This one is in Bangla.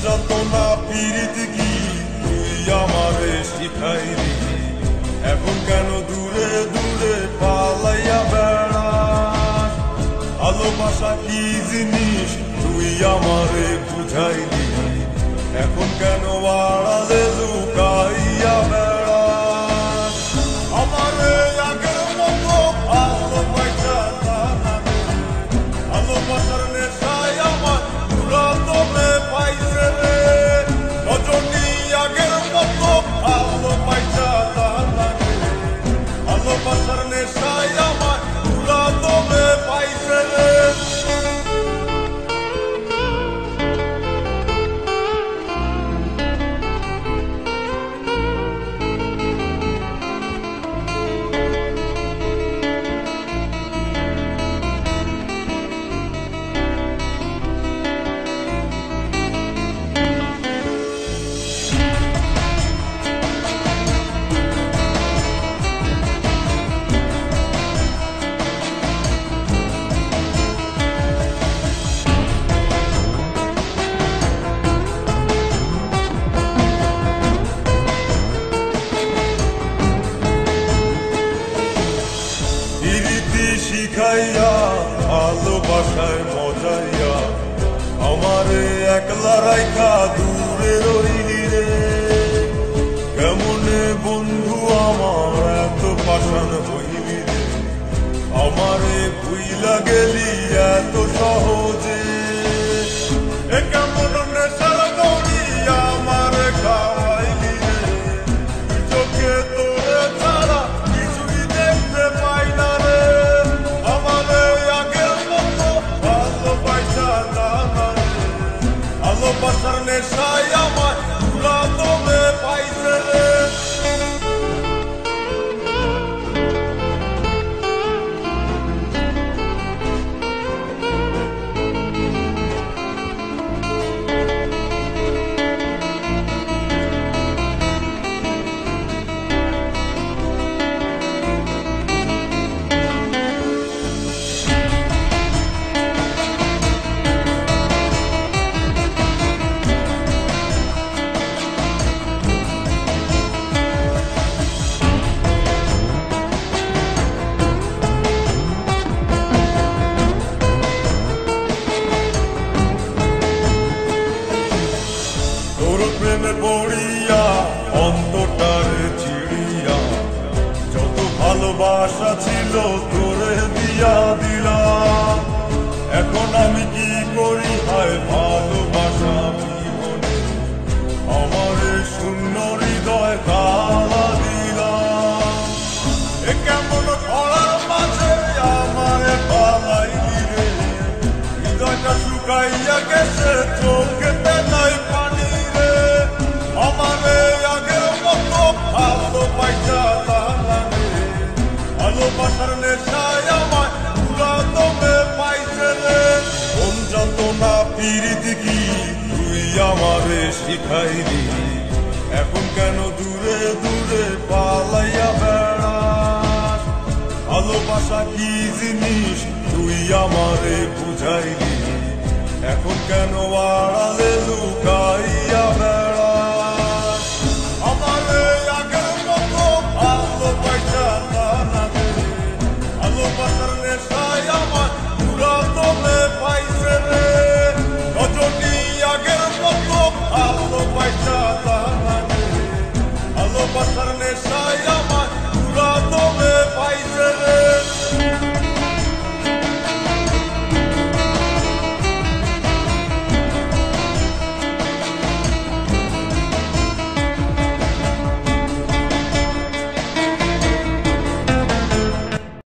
যন্ত্রণা পীড়িত কি তুই আমারে শিখাইলি, এখন কেন দূরে দূরে পালাইয়া বেড়াস? ভালোবাসা কি জিনিস তুই আমারে বুঝাইলি, এখন কেন আড়ালে লুকাইয়া বেড়াস? আমারে আগের মতো ভালোবাসা ভালোবাসার নেশায় আমার পুরাতনে পাইছে রে। রজনী আগের মতো ভালোবাসা ভালোবাসার নেশায় আমার পুরাতনে পাইছে রে। শিখাইয়া ভালোবাসায় মজাইয়া আমারে একলা রাইখা দূরে রইলি রে। কেমনে বন্ধু আমার এত পাষাণ হইলি রে, আমারে ভুইলা গেলি এত সহজে। এ কেমন নেশার বড়ি আমারে খাওয়াইলি রে, চোখে তোরে ছাড়া কিছুই দেখতে পাই না রে। ভালোবাসার নেশায় আমার পুরাতনে পাইছে রে। প্রেমে পড়িয়া অন্তটার চিড়িয়া যত ভালোবাসা ছিল তোরে দিয়া দিলাম। এখন আমি কি করি হায় ভালোবাসা জীবনে আমারে শূন্য হৃদয় তালা দিলাম। এ কেমন ধরার মাঝে আমারে পালাইলি রে, হৃদয়টা শুকাইয়া গেছে চোখেতে নাই পানি রে। আমারে আগের মতো ভালোবাসা ভালোবাসার নেশায় আমার পুরাতনে পাইছে রে। কোন যন্ত্রণা পীড়িত কি তুই আমারে শিখাইলি, এখন কেন দূরে দূরে পালাইয়া বেড়াস? ভালোবাসা কি জিনিস তুই আমারে